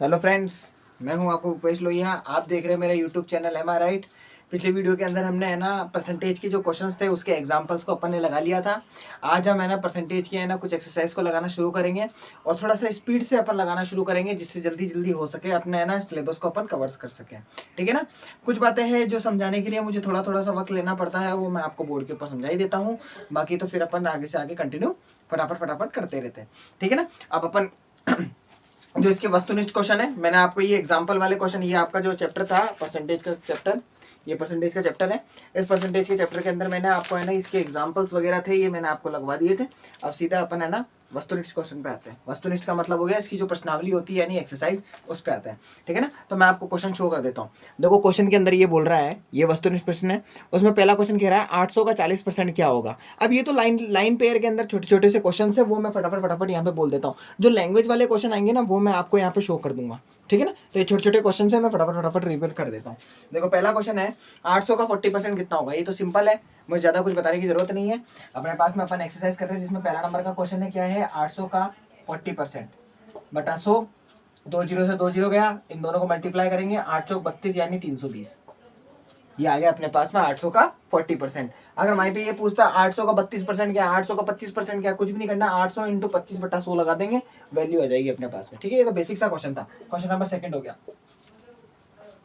Hello friends, मैं हूं आपको भूपेश लोहिया। आप देख रहे हैं मेरा YouTube channel M R right. पिछले वीडियो के अंदर हमने है ना परसेंटेज के जो क्वेश्चंस थे उसके एग्जांपल्स को अपन ने लगा लिया था। आज हम है ना परसेंटेज के है ना कुछ एक्सरसाइज को लगाना शुरू करेंगे और थोड़ा सा स्पीड से अपन लगाना शुरू करेंगे जिससे जल्दी जल्दी हो सके अपने है ना सिलेबस को अपन कवर्स कर सकें। ठीक है ना। कुछ बातें हैं जो समझाने के लिए मुझे थोड़ा थोड़ा सा वक्त लेना पड़ता है, वो मैं आपको बोर्ड के ऊपर समझा ही देता हूँ। बाकी तो फिर अपन आगे से आगे कंटिन्यू फटाफट फटाफट करते रहते हैं। ठीक है ना। अब अपन जो इसके वस्तुनिष्ठ क्वेश्चन है, मैंने आपको ये एग्जांपल वाले क्वेश्चन, ये आपका जो चैप्टर था परसेंटेज का चैप्टर, ये परसेंटेज का चैप्टर है। इस परसेंटेज के चैप्टर के अंदर मैंने आपको है ना इसके एग्जांपल्स वगैरह थे, ये मैंने आपको लगवा दिए थे। अब सीधा अपन है ना वस्तुनिष्ठ क्वेश्चन पे आते हैं। वस्तुनिष्ठ का मतलब हो गया इसकी जो प्रश्नावली होती है यानी एक्सरसाइज, उस पे आते हैं। ठीक है ना। तो मैं आपको क्वेश्चन शो कर देता हूँ। देखो क्वेश्चन के अंदर ये बोल रहा है, ये वस्तुनिष्ठ प्रश्न है। उसमें पहला क्वेश्चन कह रहा है 800 का 40% क्या होगा। अब ये तो लाइन लाइन पेयर के अंदर छोटे छोटे से क्वेश्चन है, वो मैं फटाफट फटाफट यहाँ पे बोल देता हूँ। जो लैंग्वेज वाले क्वेश्चन आएंगे ना वो मैं आपको यहाँ पे शो कर दूंगा। ठीक है ना। तो ये छोटे छोटे क्वेश्चन है, मैं फटाफट फटाफट रिपीट कर देता हूँ। देखो पहला क्वेश्चन है 800 का 40% कितना होगा। ये तो सिंपल है, मुझे ज़्यादा कुछ बताने की जरूरत नहीं है। अपने पास में अपन एक्सरसाइज कर रहे हैं जिसमें पहला नंबर का क्वेश्चन है क्या है 800 का 40% बटा 100। 2 जीरो से 2 जीरो गया, इन दोनों को मल्टीप्लाई करेंगे, 8 चौक 32 यानी 320। ये आ गया अपने पास में 800 का 40%। अगर वहीं पे ये पूछता 800 का 32% क्या, 800 का 25% क्या, कुछ भी नहीं करना, 800 इंटू 25 बटा 100 लगा देंगे, वैल्यू आ जाएगी अपने पास में। ठीक है, ये तो बेसिक सा क्वेश्चन था। क्वेश्चन नंबर सेकंड हो गया।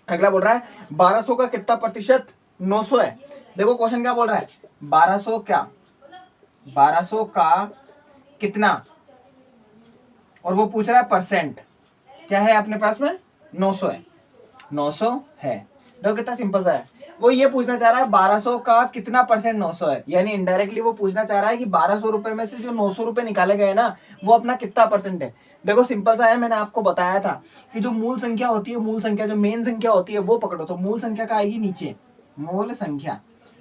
अगला बोल रहा है 1200 का कितना प्रतिशत 900 है। देखो क्वेश्चन क्या बोल रहा है, 1200 क्या, 1200 का कितना, और वो पूछ रहा है परसेंट क्या है अपने पास में, 900 है। 900 है। देखो कितना सिंपल सा है। वो ये पूछना चाह रहा है 1200 का कितना परसेंट 900 है, यानी इनडायरेक्टली वो पूछना चाह रहा है कि 1200 रुपए में से जो 900 रुपए निकाले गए ना वो अपना कितना परसेंट है। देखो सिंपल सा है, मैंने आपको बताया था कि जो मूल संख्या होती है, मूल संख्या जो मेन संख्या होती है वो पकड़ो, तो मूल संख्या का आएगी नीचे मूल संख्या,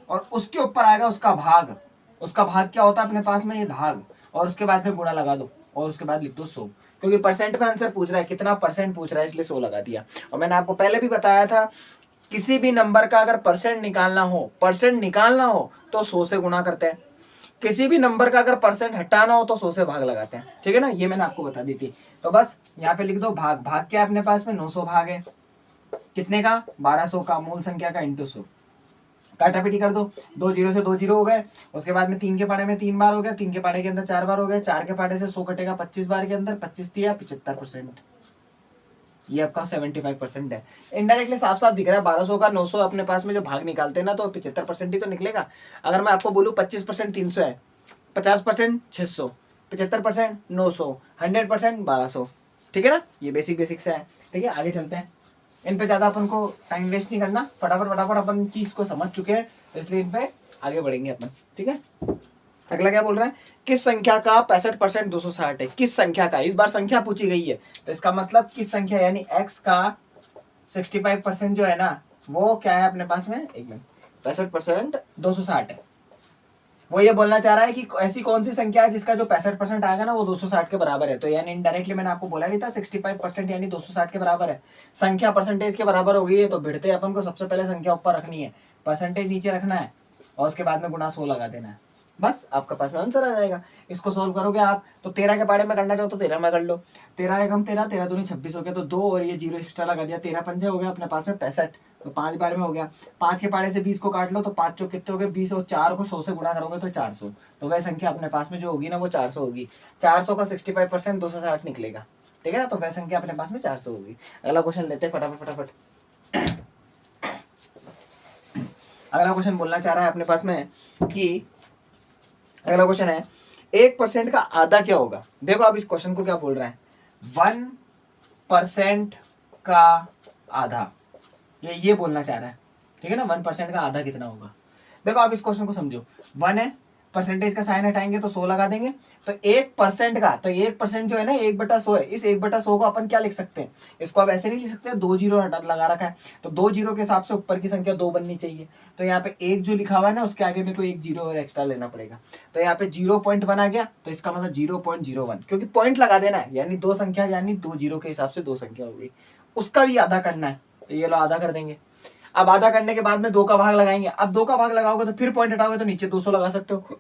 और उसके ऊपर आएगा उसका भाग। उसका भाग क्या होता है अपने पास में, ये भाग, और उसके बाद में गुणा लगा दो और उसके बाद लिख दो 100, क्योंकि परसेंट में आंसर पूछ रहा है, कितना परसेंट पूछ रहा है, इसलिए 100 लगा दिया। और मैंने आपको पहले भी बताया था किसी भी नंबर का अगर परसेंट निकालना हो, परसेंट निकालना हो तो 100 से गुणा करते हैं। किसी भी नंबर का अगर परसेंट हटाना हो तो 100 से भाग लगाते हैं। ठीक है ना, ये मैंने आपको बता दी थी। तो बस यहाँ पे लिख दो भाग। भाग क्या है अपने पास में, 900 भाग है कितने का, 1200 का, मूल संख्या का इंटू 100। काटापीटी कर दो, 2 जीरो से 2 जीरो हो गए, उसके बाद में 3 के पाड़े में 3 बार हो गया, 3 के पाड़े के अंदर 4 बार हो गया, 4 के पाड़े से 100 कटेगा 25 बार के अंदर, 25 दिया 75%। ये आपका 75% है। इनडायरेक्टली साफ साफ दिख रहा है 1200 का 900 अपने पास में जो भाग निकालते हैं ना तो 75% ही तो निकलेगा। अगर मैं आपको बोलूँ 25% 300 है, 50% 600, 75% 900, 100% 1200। ठीक है ना, ये बेसिक बेसिक से है। ठीक है, आगे चलते हैं। इन पे ज्यादा अपन को टाइम वेस्ट नहीं करना, फटाफट फटाफट अपन चीज को समझ चुके हैं, तो इसलिए इन पे आगे बढ़ेंगे अपन। ठीक है। अगला क्या बोल रहा है, किस संख्या का 65% 260 है। किस संख्या का, इस बार संख्या पूछी गई है तो इसका मतलब किस संख्या, यानी x का 65% जो है ना वो क्या है अपने पास में, एक मिनट, 65% 260 है। वो ये बोलना चाह रहा है कि ऐसी कौन सी संख्या है जिसका जो 65% आएगा ना वो 260 के बराबर है। तो यानी इनडायरेक्टली मैंने आपको बोला नहीं था 65% यानी 260 के बराबर है। संख्या परसेंटेज के बराबर हो गई है तो भिड़ते अपन को सबसे पहले संख्या ऊपर रखनी है, परसेंटेज नीचे रखना है, और उसके बाद में गुणा 100 लगा देना है। बस आपका पास में आंसर आ जाएगा। इसको सोल्व करोगे आप तो 13 के पाड़े में करना चाहो तो 13 में कर लो। 13 एक हम 13, 13 दूनी 26 हो गया, तो 2 और ये 0 एक्स्ट्रा लगा दिया, 13 पंजे हो गया अपने पास में 65, तो 5 बार में हो गया। 5 के पाड़े से 20 को काट लो तो 5 चौक कितने हो गए 20, और 4 को 100 से गुणा करोगे तो 400। तो वह संख्या अपने पास में जो होगी ना वो 400 होगी। 400 का 65% 260 निकलेगा। ठीक है ना, तो वह संख्या अपने पास में 400 होगी। अगला क्वेश्चन लेते हैं फटाफट फटाफट। अगला क्वेश्चन बोलना चाह रहा है अपने पास में कि, अगला क्वेश्चन है 1% का आधा क्या होगा। देखो अब इस क्वेश्चन को क्या बोल रहा है, 1% का आधा, ये बोलना चाह रहा है। ठीक है ना, 1% का आधा कितना होगा। देखो आप इस क्वेश्चन को समझो, 1 है, परसेंटेज का साइन हटाएंगे तो 100 लगा देंगे, तो 1% का, तो 1% जो है ना 1/100 है, इस 1/100 को अपन क्या लिख सकते हैं, इसको आप ऐसे नहीं लिख सकते, 2 जीरो हटा लगा रखा है, तो 2 जीरो के हिसाब से ऊपर की संख्या 2 बननी चाहिए। तो यहाँ पे 1 जो लिखा हुआ है ना उसके आगे मेरे को 1 जीरो और एक्स्ट्रा लेना पड़ेगा, तो यहाँ पे 0.1 आ गया, तो इसका मतलब 0.01, क्योंकि पॉइंट लगा देना है, यानी 2 संख्या, यानी 2 जीरो के हिसाब से 2 संख्या होगी, उसका भी आधा करना है, तो ये लो आधा कर देंगे। अब आधा करने के बाद में 2 का भाग लगाएंगे, अब 2 का भाग लगाओगे तो फिर पॉइंट हटाओगे तो नीचे 200 लगा सकते हो,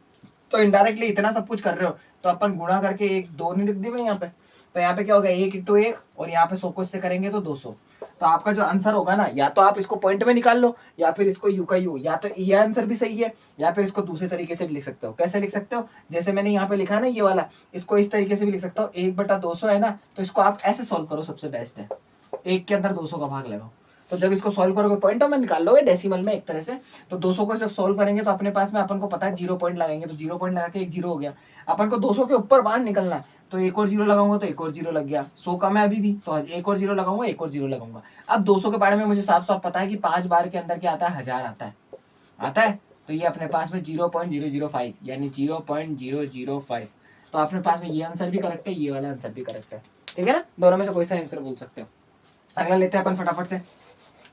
तो इनडायरेक्टली इतना सब कुछ कर रहे हो तो अपन गुणा करके 1 2 नहीं लिख दी भाई यहाँ पे, तो यहाँ पे क्या होगा 1 × 1 और यहाँ पे 100 को इससे करेंगे तो 200। तो आपका जो आंसर होगा ना, या तो आप इसको पॉइंट में निकाल लो या फिर इसको यू का यू, या तो ये आंसर भी सही है या फिर इसको दूसरे तरीके से भी लिख सकते हो। कैसे लिख सकते हो, जैसे मैंने यहाँ पे लिखा ना ये वाला, इसको इस तरीके से भी लिख सकता हो। 1/200 है ना, तो इसको आप ऐसे सॉल्व करो, सबसे बेस्ट है। 1 के अंदर 200 का भाग लगाओ, तो जब इसको सॉल्व करोगे पॉइंटों में निकाल लोगे, डेसिमल में एक तरह से। तो 200 को जब सॉल्व करेंगे तो अपने पास में अपन को पता है 0 पॉइंट लगाएंगे, तो 0 पॉइंट लगा के 1 0 हो गया। अपन को 200 के ऊपर बाहर निकलना है, तो एक और 0 लगाऊंगा तो एक और 0 लग गया। 100 कम है अभी भी, तो एक और 0 लगाऊंगा, एक और 0 लगाऊंगा। अब 200 के बारे में मुझे साफ साफ पता है कि 5 बार के अंदर क्या आता है, 1000 आता है। तो ये अपने पास में 0.005 यानी 0.005। तो अपने पास में ये आंसर भी करेक्ट है, ये वाला आंसर भी करेक्ट है। ठीक है ना, दोनों में से कोई सा आंसर बोल सकते हो। अगला लेते हैं अपन फटाफट से।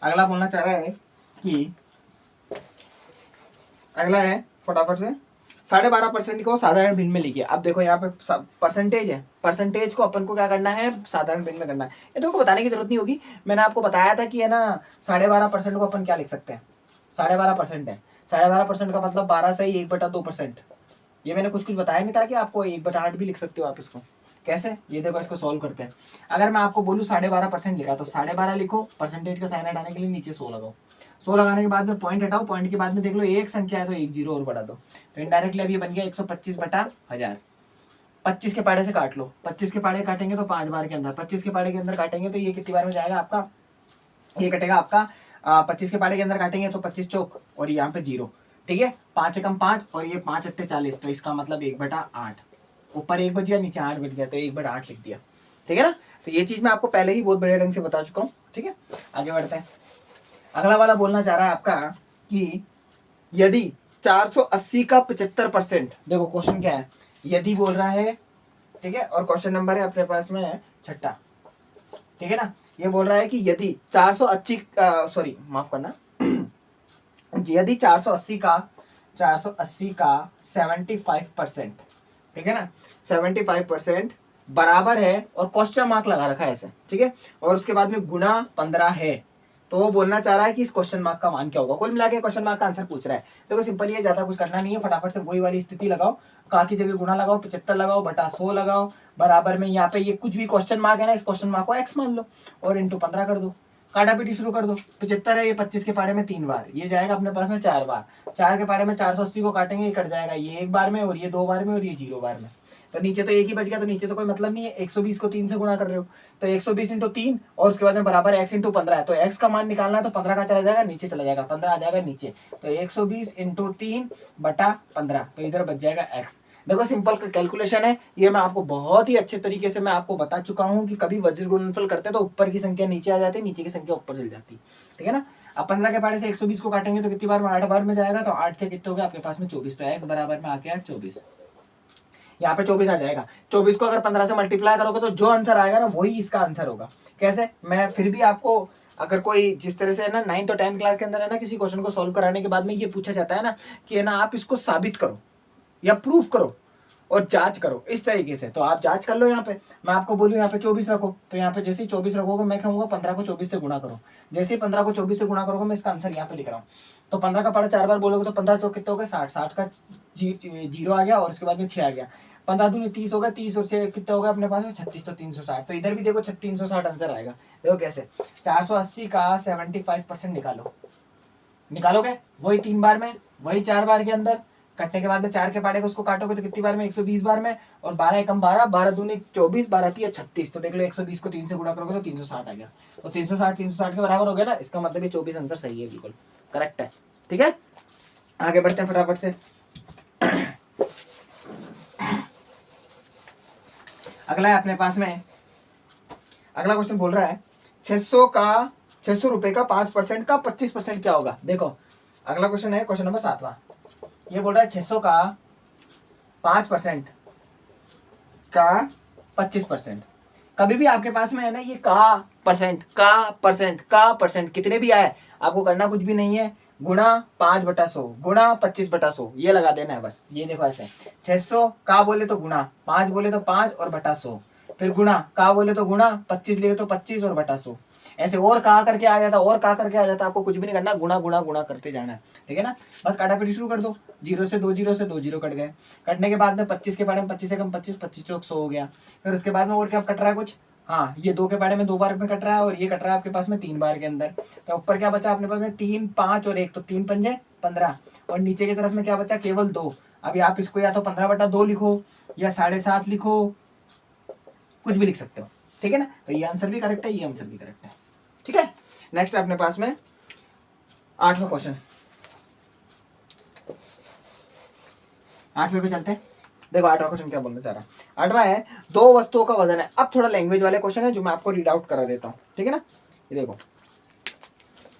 अगला बोलना चाह रहा है कि अगला है फटाफट से 12.5% को साधारण भिन्न में लिखिए। अब देखो यहाँ पे परसेंटेज है, परसेंटेज को अपन को क्या करना है, साधारण भिन्न में करना है। ये तो बताने की जरूरत नहीं होगी, मैंने आपको बताया था कि है ना 12.5% को अपन क्या लिख सकते हैं, 12.5% है। 12.5% का मतलब 12 से ही 1/2%। ये मैंने कुछ बताया नहीं था कि आपको 1/8 भी लिख सकते हो आप इसको। कैसे, ये देखो इसको सॉल्व करते हैं। अगर मैं आपको बोलूँ 12.5% लिखा, तो 12.5 लिखो, परसेंटेज का साइन हटाने के लिए नीचे 100 लगाओ। 100 लगाने के बाद में पॉइंट हटाओ, पॉइंट के बाद में देख लो एक संख्या है तो 1 0 और बढ़ा दो, तो इनडायरेक्टली अभी बन गया 125/1000। 25 के पाड़े से काट लो, 25 के पाड़े काटेंगे तो 5 बार के अंदर, 25 के पाड़े के अंदर काटेंगे तो ये कितनी बार में जाएगा आपका, ये कटेगा आपका 25 के पाड़े के अंदर काटेंगे तो 25 चौक और यहाँ पे 0। ठीक है, 5 एकम 5 और ये 5 अट्टे 40, तो इसका मतलब 1/8। ऊपर 1 बच गया, नीचे 8 बच गया, तो 1/8 लिख दिया। ठीक है ना, तो ये चीज मैं आपको पहले ही बहुत बढ़िया ढंग से बता चुका हूँ। ठीक है, आगे बढ़ते हैं। अगला वाला बोलना चाह रहा है आपका कि यदि 480 का 75%, देखो क्वेश्चन क्या है, यदि बोल रहा है। ठीक है, और क्वेश्चन नंबर है अपने पास में 6। ठीक है ना, ये बोल रहा है कि यदि 480 सॉरी माफ करना यदि 480 का 75%, ठीक है ना, 75% बराबर है और क्वेश्चन मार्क लगा रखा है ऐसे। ठीक है, और उसके बाद में गुणा 15 है, तो वो बोलना चाह रहा है कि इस क्वेश्चन मार्क का मान क्या होगा। कुल मिला के क्वेश्चन मार्क का आंसर पूछ रहा है। देखो सिंपल, ये ज्यादा कुछ करना नहीं है, फटाफट से वही वाली स्थिति लगाओ, का की जगह गुणा लगाओ, 75 लगाओ बटा 100 लगाओ, बराबर में यहाँ पे ये कुछ भी क्वेश्चन मार्क है ना, इस क्वेश्चन मार्क को x मान लो और इंटू 15 कर दो, काटा पीटी शुरू कर दो। 75 है, ये 25 के पाड़े में 3 बार, ये जाएगा अपने पास में 4 बार। 4 के पाड़े में 480 को काटेंगे, ये कट जाएगा, ये 1 बार में और ये 2 बार में और ये 0 बार में, तो नीचे तो एक ही बच गया, तो नीचे तो कोई मतलब नहीं है। 120 को 3 से गुणा कर रहे हो, तो 120 × 3 और उसके बाद में बराबर x × 15 है, तो x का मान निकालना है, तो 15 का चला जाएगा नीचे, चला जाएगा 15 आ जाएगा नीचे, तो 120 × 3 बटा 15, तो इधर बच जाएगा x। देखो सिंपल कैलकुलेशन है ये, मैं आपको बहुत ही अच्छे तरीके से मैं आपको बता चुका हूँ कि कभी वज्र गुणनफल करते तो ऊपर की संख्या नीचे आ जाती है, नीचे की संख्या ऊपर चल जाती। ठीक है ना, अब 15 के पाड़े से 120 को काटेंगे तो कितनी बार में, 8 बार में जाएगा, तो 8 के कितने हो गए आपके पास में 24, तो x बराबर में आ गया 24। यहाँ पे 24 आ जाएगा। 24 को अगर 15 से मल्टीप्लाई करोगे तो जो आंसर आएगा ना वही इसका आंसर होगा। कैसे, मैं फिर भी आपको, अगर कोई जिस तरह से है ना 9th और 10th क्लास के अंदर है ना, किसी क्वेश्चन को सॉल्व कराने के बाद में ये पूछा जाता है ना कि है ना आप इसको साबित करो या प्रूफ करो और जांच करो इस तरीके से, तो आप जांच कर लो। यहाँ पे मैं आपको बोलूँ यहाँ पे 24 रखो, तो यहाँ पे जैसे ही 24 रखोगे मैं कहूँगा 15 को 24 से गुणा करो। जैसे ही 15 को 24 से गुणा करोगे मैं इसका आंसर यहाँ पे लिख रहा हूँ। तो 15 का पाड़ा 4 बार बोलोगे तो 15 चौक कितने हो गए 60, 60 का 0 आ गया और उसके बाद में 6 आ गया, 15 दूनी 30 होगा, 30 और 6 कितने होगा अपने पास में 36, तो 360, तो इधर भी देखो 360 आंसर आएगा। देखो कैसे, 480 का 75% निकालो, निकालोगे वही 3 बार में, वही 4 बार के अंदर, कटने के बाद में 4 के पाड़े को उसको काटोगे तो कितनी बार में 120 बार में, और 12 एकम 12, 12 दूनी 24, 12 3 36, तो देख लो 120 को 3 से गुणा करोगे तो 360 आ गया, तो 360 के बराबर हो गया ना, इसका मतलब ये 24 आंसर सही है, बिल्कुल करेक्ट है। ठीक है, आगे बढ़ते हैं फटाफट से। अगला है अपने पास में, अगला क्वेश्चन बोल रहा है 600 रुपए का 5% का 25% क्या होगा। देखो अगला क्वेश्चन है क्वेश्चन नंबर 7वां, ये बोल रहा है 600 का 5% का 25%। कभी भी आपके पास में है ना ये का परसेंट कितने भी आए, आपको करना कुछ भी नहीं है, गुणा 5/100 गुणा 25/100 ये लगा देना है बस। ये देखो ऐसे 600 का बोले तो गुणा, 5 बोले तो 5 और बटा 100, फिर गुणा का बोले तो गुणा, 25 लिए तो 25 और बटा 100। ऐसे और कहा करके आ जाता, और कहा करके आ जाता, आपको कुछ भी नहीं करना, गुणा गुणा गुणा करते जाना है, ठीक है ना। बस काटापीटी शुरू कर दो, 0 से 2 जीरो कट गए। कटने के बाद में 25 के पारे में 25 से कम 25, 25 चौक 100 हो गया। फिर उसके बाद में और क्या कट रहा है कुछ, हाँ ये 2 के पारे में 2 बार में कट रहा है, और ये कट रहा है आपके पास में 3 बार के अंदर। तो ऊपर क्या बचा अपने पास में 3, 5 और 1, तो 3 पंजे 15, और नीचे की तरफ में क्या बचा, केवल 2। अभी आप इसको या तो 15/2 लिखो या 7.5 लिखो, कुछ भी लिख सकते हो, ठीक है ना। तो ये आंसर भी करेक्ट है, ये आंसर भी करेक्ट है, ठीक है। नेक्स्ट अपने पास में 8वां क्वेश्चन, 8वें पे चलते हैं। देखो 8वां क्वेश्चन क्या बोलना चाह रहा है। 8वां है 2 वस्तुओं का वजन है। अब थोड़ा लैंग्वेज वाले क्वेश्चन है जो मैं आपको रीड आउट करा देता हूँ, ठीक है ना। ये देखो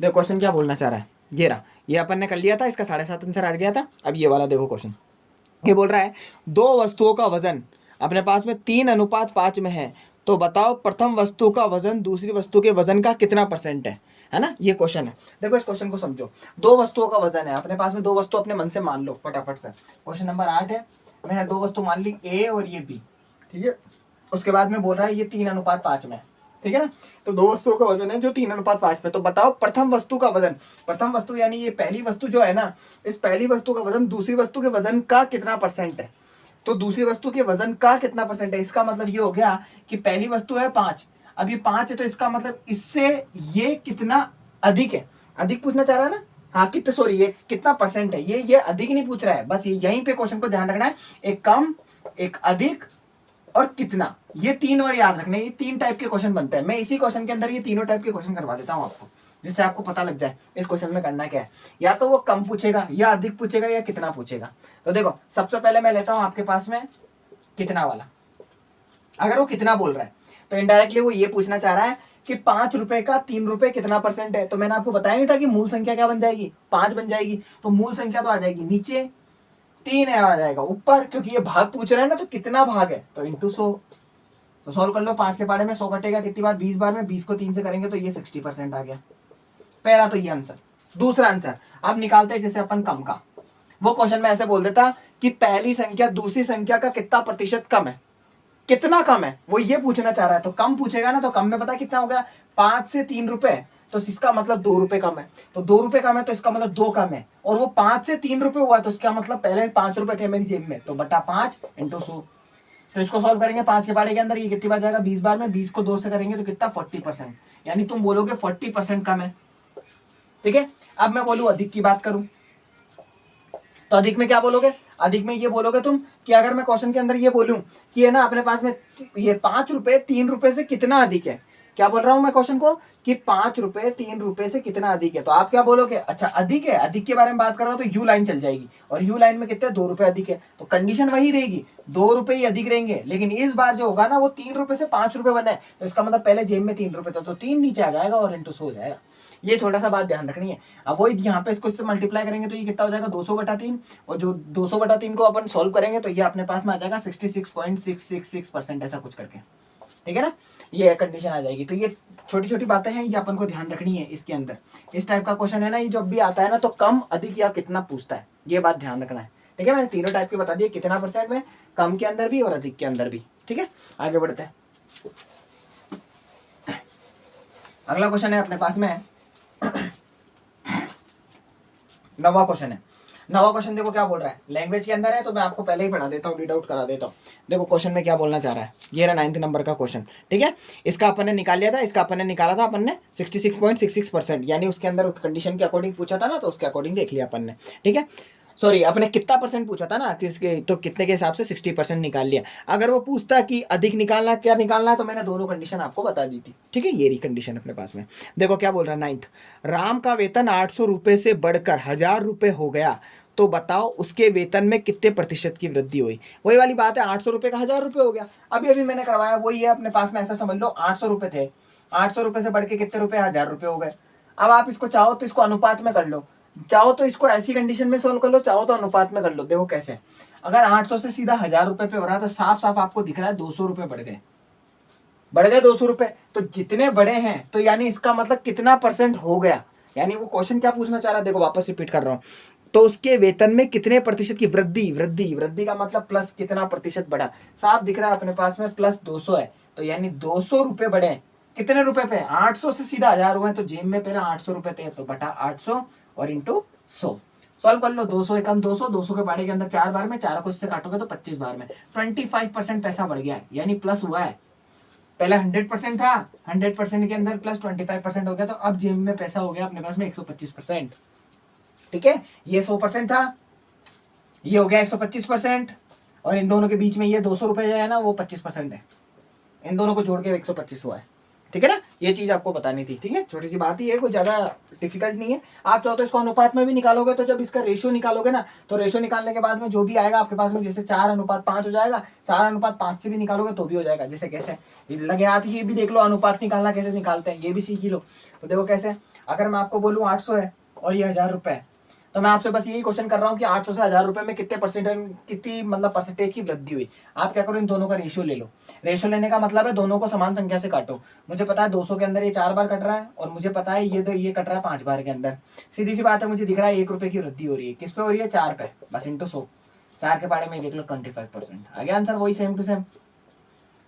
क्वेश्चन क्या बोलना चाह रहा है, ये रहा, ये अपन ने कर लिया था, इसका 7.5 आंसर आ गया था। अब ये वाला देखो क्वेश्चन, ये बोल रहा है 2 वस्तुओं का वजन अपने पास में 3:5 में है, तो बताओ प्रथम वस्तु का वजन दूसरी वस्तु के वजन का कितना % है ना, ये क्वेश्चन है। देखो इस क्वेश्चन को समझो, 2 वस्तुओं का वजन है अपने पास में, 2 वस्तु अपने मन से मान लो फटाफट से। क्वेश्चन नंबर 8 है, मैंने 2 वस्तु मान ली ए और ये बी, ठीक है। उसके बाद में बोल रहा है ये 3:5 में, ठीक है ना। तो 2 वस्तुओं का वजन है जो 3:5 में, तो बताओ प्रथम वस्तु का वजन, प्रथम वस्तु यानी ये पहली वस्तु जो है ना, इस पहली वस्तु का वजन दूसरी वस्तु के वजन का कितना % है। तो दूसरी वस्तु के वजन का कितना % है, इसका मतलब ये हो गया कि पहली वस्तु है 5, अब ये 5 है, तो इसका मतलब इससे ये कितना अधिक है, अधिक पूछना चाह रहा है ना। हाँ कितना, सॉरी ये कितना % है, ये अधिक नहीं पूछ रहा है, बस यहीं पे क्वेश्चन को ध्यान रखना है, एक कम, एक अधिक और कितना, ये 3 वर्ड याद रखने। ये 3 टाइप के क्वेश्चन बनते हैं। मैं इसी क्वेश्चन के अंदर ये तीनों टाइप के क्वेश्चन करवा देता हूँ आपको, जिससे आपको पता लग जाए इस क्वेश्चन में करना क्या है। या तो वो कम पूछेगा, या अधिक पूछेगा, या कितना पूछेगा। तो देखो सबसे पहले मैं लेता हूँ आपके पास में कितना वाला। अगर वो कितना बोल रहा है तो इनडायरेक्टली वो ये पूछना चाह रहा है कि 5 रुपए का 3 रुपए कितना % है। तो मैंने आपको बताया नहीं था कि मूल संख्या क्या बन जाएगी, 5 बन जाएगी। तो मूल संख्या तो आ जाएगी नीचे, 3 आ जाएगा ऊपर, क्योंकि ये भाग पूछ रहा है ना, तो कितना भाग है तो इंटू 100। तो सॉल्व कर लो, 5 के पारे में 100 कटेगा कितनी बार, 20 बार में, 20 को 3 से करेंगे तो ये 60% आ गया। पहला तो ये आंसर। दूसरा आंसर अब निकालते हैं जैसे अपन कम का। वो क्वेश्चन में ऐसे बोल देता कि पहली संख्या दूसरी संख्या का कितना % कम है, कितना कम है, वो ये पूछना चाह रहा है। तो कम पूछेगा ना, तो कम में पता कितना हो गया, 5 से 3 रुपए, तो इसका मतलब 2 रुपए कम है। तो 2 रुपए कम है तो इसका मतलब 2 कम है, और वो 5 से 3 रुपए हुआ तो इसका मतलब पहले 5 रुपए थे मेरी जेब में, तो बटा 5 इंटू 100। तो इसको सॉल्व करेंगे 5 के पारे के अंदर, ये कितनी बार जाएगा, 20 बार में, 20 को 2 से करेंगे तो कितना 40%, यानी तुम बोलोगे 40% कम है, ठीक है। अब मैं बोलूं अधिक की बात करूं, तो अधिक में क्या बोलोगे, अधिक में ये बोलोगे तुम कि अगर मैं क्वेश्चन के अंदर ये बोलूं कि है ना अपने पास में ये 5 रुपए 3 रुपए से कितना अधिक है, क्या बोल रहा हूं मैं क्वेश्चन को कि 5 रुपए 3 रुपए से कितना अधिक है, तो आप क्या बोलोगे, अच्छा अधिक है, अधिक के बारे में बात कर रहा हूं तो यू लाइन चल जाएगी, और यू लाइन में कितने 2 रुपए अधिक है, तो कंडीशन वही रहेगी, 2 रुपए ही अधिक रहेंगे। लेकिन इस बार जो होगा ना वो 3 रुपए से 5 रुपए बना है, तो इसका मतलब पहले जेब में 3 रुपए था, तो 3 नीचे आ जाएगा और इंटू 100 हो जाएगा। ये छोटा सा बात ध्यान रखनी है। अब वही यहाँ पे इसको इससे मल्टीप्लाई करेंगे तो ये कितना हो जाएगा 200/3, और जो 200/3 को अपन सॉल्व करेंगे तो ये अपने पास में आ जाएगा 66.666% ऐसा कुछ करके, ठीक है ना। ये कंडीशन आ जाएगी। तो ये छोटी छोटी बातें हैं, ये अपन को ध्यान रखनी है इसके अंदर। इस टाइप का क्वेश्चन है ना, ये जब भी आता है ना तो कम अधिक या कितना पूछता है, ये बात ध्यान रखना है, ठीक है। मैंने तीनों टाइप के बता दिए, कितना % में, कम के अंदर भी और अधिक के अंदर भी, ठीक है। आगे बढ़ते हैं। अगला क्वेश्चन है अपने पास में 9वां क्वेश्चन है। 9वां क्वेश्चन देखो क्या बोल रहा है, लैंग्वेज के अंदर है तो मैं आपको पहले ही पढ़ा देता हूँ, रीड आउट करा देता हूँ। देखो क्वेश्चन में क्या बोलना चाह रहा है, ये रहा 9th नंबर का क्वेश्चन, ठीक है। इसका अपन ने निकाल लिया था, इसका अपन ने निकाला था अपन ने 66.66%, यानी उसके अंदर कंडीशन के अकॉर्डिंग पूछा था ना, तो उसके अकॉर्डिंग देख लिया अपन ने, ठीक है। सॉरी अपने कितना % पूछा था ना, किसके, तो कितने के हिसाब से 60% निकाल लिया। अगर वो पूछता कि अधिक निकालना क्या निकालना है, तो मैंने दोनों कंडीशन आपको बता दी थी, ठीक है। ये रही कंडीशन अपने पास में। देखो क्या बोल रहा है 9th, राम का वेतन 800 रुपये से बढ़कर 1000 रुपये हो गया, तो बताओ उसके वेतन में कितने % की वृद्धि हुई। वही वाली बात है, 800 रुपये का 1000 रुपये हो गया। अभी अभी मैंने करवाया वही है अपने पास में, ऐसा समझ लो 800 रुपये थे, 800 रुपये से बढ़ के कितने रुपये, 1000 रुपये हो गए। अब आप इसको चाहो तो इसको अनुपात में कर लो, चाहो तो इसको ऐसी कंडीशन में सोल्व कर लो, चाहो तो अनुपात में कर लो। देखो कैसे, अगर 800 से सीधा 1000 रुपये पे हो रहा है तो साफ साफ आपको दिख रहा है 200 रुपये बढ़ गए, 200 रुपये। तो जितने बड़े हैं तो यानी इसका मतलब कितना % हो गया, यानी वो क्वेश्चन क्या पूछना चाह रहा है, देखो वापस रिपीट कर रहा हूँ, तो उसके वेतन में कितने % की वृद्धि, वृद्धि का मतलब प्लस कितना % बढ़ा, साफ दिख रहा है अपने पास में प्लस 200 है, तो यानी 200 रुपये बढ़े, कितने रुपए पे? 800 से सीधा 1000 हुए, तो जेब में मेरा 800 रुपए थे, तो बटा 800 और इंटू 100। सॉल्व कर लो। 200 एकम 200, 200 के पाड़े के अंदर 4 बार में, 4 को इससे काटोगे तो 25 बार में 25% पैसा बढ़ गया है, यानी प्लस हुआ है। पहले 100% था, 100% के अंदर प्लस 25% हो गया, तो अब जेब में पैसा हो गया अपने पास में 125%। ठीक है, ये 100% था, ये हो गया 125%, और इन दोनों के बीच में ये 200 रुपए जो है ना वो 25% है, इन दोनों को जोड़ के 125 हुआ है। ठीक है ना, ये चीज आपको बतानी थी। ठीक है, छोटी सी बात ही है, कोई ज्यादा डिफिकल्ट नहीं है। आप चाहो तो इसको अनुपात में भी निकालोगे, तो जब इसका रेशियो निकालोगे ना, तो रेशियो निकालने के बाद में जो भी आएगा आपके पास में, जैसे 4:5 हो जाएगा, 4:5 से भी निकालोगे तो भी हो जाएगा। जैसे कैसे लगे हाथ, ये भी देख लो, अनुपात निकालना कैसे निकालते हैं, ये भी सीख ही लो। तो देखो कैसे, अगर मैं आपको बोलूँ 800 है और ये 1000 रुपए है, तो मैं आपसे बस यही क्वेश्चन कर रहा हूँ कि 800 से 1000 रुपए में कितने कितनी मतलब परसेंटेज की वृद्धि हुई। आप क्या करो, इन दोनों का रेशियो ले लो। रेशियो लेने का मतलब है दोनों को समान संख्या से काटो। मुझे पता है 200 के अंदर ये 4 बार कट रहा है, और मुझे पता है ये कट रहा है 5 बार के अंदर। सीधी सी बात है, मुझे दिख रहा है 1 रुपए की वृद्धि हो रही है। किस पे हो रही है? 4 पे, बस इंटू 100। 4 के पाड़े में देख लो 25%। आगे आंसर वही, सेम टू सेम।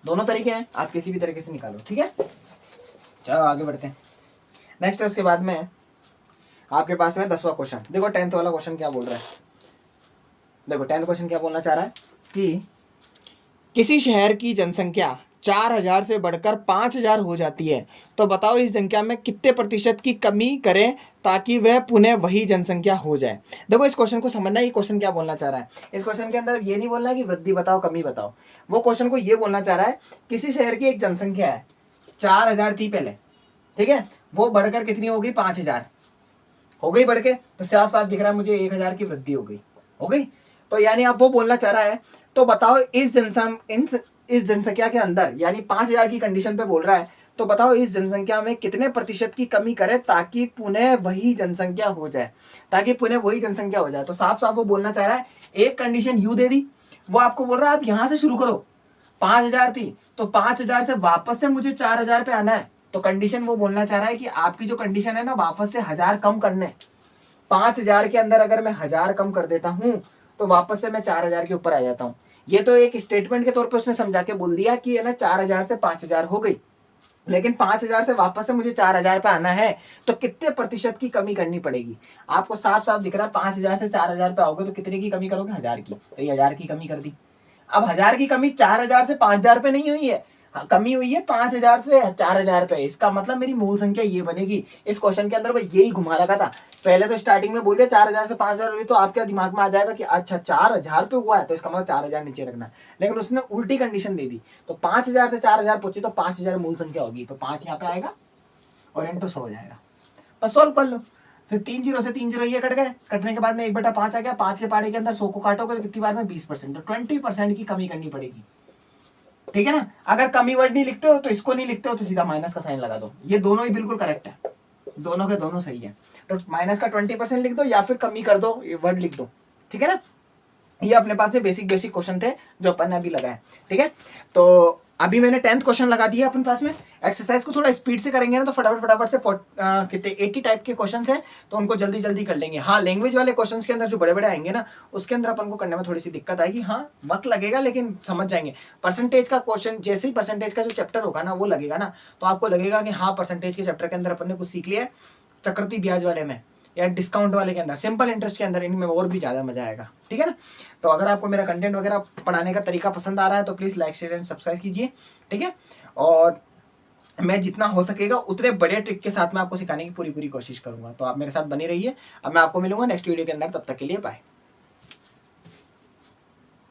दोनों तरीके हैं, आप किसी भी तरीके से निकालो। ठीक है, चलो आगे बढ़ते हैं। नेक्स्ट है उसके बाद में आपके पास में 10वां क्वेश्चन। देखो 10th वाला क्वेश्चन क्या बोल रहा है। देखो 10th क्वेश्चन क्या बोलना चाह रहा है कि किसी शहर की जनसंख्या 4000 से बढ़कर 5000 हो जाती है, तो बताओ इस संख्या में कितने प्रतिशत की कमी करें ताकि वह पुनः वही जनसंख्या हो जाए। देखो इस क्वेश्चन को समझना, ये क्वेश्चन क्या बोलना चाह रहा है। इस क्वेश्चन के अंदर ये नहीं बोलना है कि वृद्धि बताओ कमी बताओ, वो क्वेश्चन को ये बोलना चाह रहा है किसी शहर की एक जनसंख्या है, 4000 थी पहले, ठीक है, वो बढ़कर कितनी हो गई? 5000 हो गई बढ़ के, तो साफ साफ दिख रहा है मुझे 1000 की वृद्धि हो गई। तो यानी आप वो बोलना चाह रहा है, तो बताओ इस जनसंख्या के अंदर, यानी 5000 की कंडीशन पे बोल रहा है, तो बताओ इस जनसंख्या में कितने प्रतिशत की कमी करे ताकि पुनः वही जनसंख्या हो जाए, तो साफ साफ वो बोलना चाह रहा है, एक कंडीशन यू दे दी, वो आपको बोल रहा है आप यहां से शुरू करो। 5000 थी, तो 5000 से वापस से मुझे 4000 पे आना है। तो कंडीशन वो बोलना चाह रहा है कि आपकी जो कंडीशन है ना, वापस से 1000 कम करने। 5000 के अंदर अगर मैं 1000 कम कर देता हूं, तो वापस से मैं 4000 के ऊपर आ जाता हूं। ये तो एक स्टेटमेंट के तौर पे उसने समझा के बोल दिया कि है ना 4000 से 5000 हो गई, लेकिन 5000 से वापस से मुझे 4000 पे आना है, तो कितने प्रतिशत की कमी करनी पड़ेगी। आपको साफ साफ दिख रहा है 5000 से 4000 पे आओगे तो कितने की कमी करोगे? 1000 की। तो ये 1000 की कमी कर दी। अब 1000 की कमी 4000 से 5000 पे नहीं हुई है, कमी हुई है 5000 से 4000 पे। इसका मतलब मेरी मूल संख्या ये बनेगी। इस क्वेश्चन के अंदर वो यही घुमा रखा था। पहले तो स्टार्टिंग में बोल दिया 4000 से 5000 हुई, तो आपके दिमाग में आ जाएगा कि अच्छा 4000 पे हुआ है, तो इसका मतलब 4000 नीचे रखना है। लेकिन उसने उल्टी कंडीशन दे दी, तो 5000 से 4000 पूछी तो 5000 मूल संख्या होगी, तो 5 यहाँ पे आएगा और इंटू 100 हो जाएगा। बस सॉल्व कर लो। फिर 3 0 से 3 0 ये कट गए, कटने के बाद में 1/5 आ गया। 5 के पाड़े के अंदर 100 को काटोगे तो कितनी बार में? 20%, तो 20% की कमी करनी पड़ेगी। ठीक है ना, अगर कमी वर्ड नहीं लिखते हो तो इसको नहीं लिखते हो तो सीधा माइनस का साइन लगा दो। ये दोनों ही बिल्कुल करेक्ट है, दोनों के दोनों सही है। तो माइनस का 20% लिख दो या फिर कमी कर दो, ये वर्ड लिख दो। ठीक है ना, ये अपने पास में बेसिक क्वेश्चन थे जो अपन ने अभी लगाए। ठीक है, तो अभी मैंने 10th क्वेश्चन लगा दिया अपने पास में। एक्सरसाइज को थोड़ा स्पीड से करेंगे ना तो फटाफट से कितने 80 टाइप के क्वेश्चन हैं, तो उनको जल्दी जल्दी कर लेंगे। हाँ, लैंग्वेज वाले क्वेश्चंस के अंदर जो बड़े बड़े आएंगे ना, उसके अंदर अपन को करने में थोड़ी सी दिक्कत आएगी। हाँ, वक्त लगेगा लेकिन समझ जाएंगे। परसेंटेज का क्वेश्चन, जैसे ही परसेंटेज का जो चैप्टर होगा ना वो लगेगा ना, तो आपको लगेगा कि हाँ परसेंटेज के चैप्टर के अंदर अपन ने कुछ सीख लिया है। चक्रवृद्धि ब्याज वाले में या डिस्काउंट वाले के अंदर, सिंपल इंटरेस्ट के अंदर, इनमें और भी ज़्यादा मजा आएगा। ठीक है ना, तो अगर आपको मेरा कंटेंट वगैरह पढ़ाने का तरीका पसंद आ रहा है तो please like share and subscribe कीजिए। ठीक है, और मैं जितना हो सकेगा उतने बड़े ट्रिक के साथ में आपको सिखाने की पूरी कोशिश करूंगा। तो आप मेरे साथ बने रहिए। अब मैं आपको मिलूंगा नेक्स्ट वीडियो के अंदर, तब तक के लिए बाय।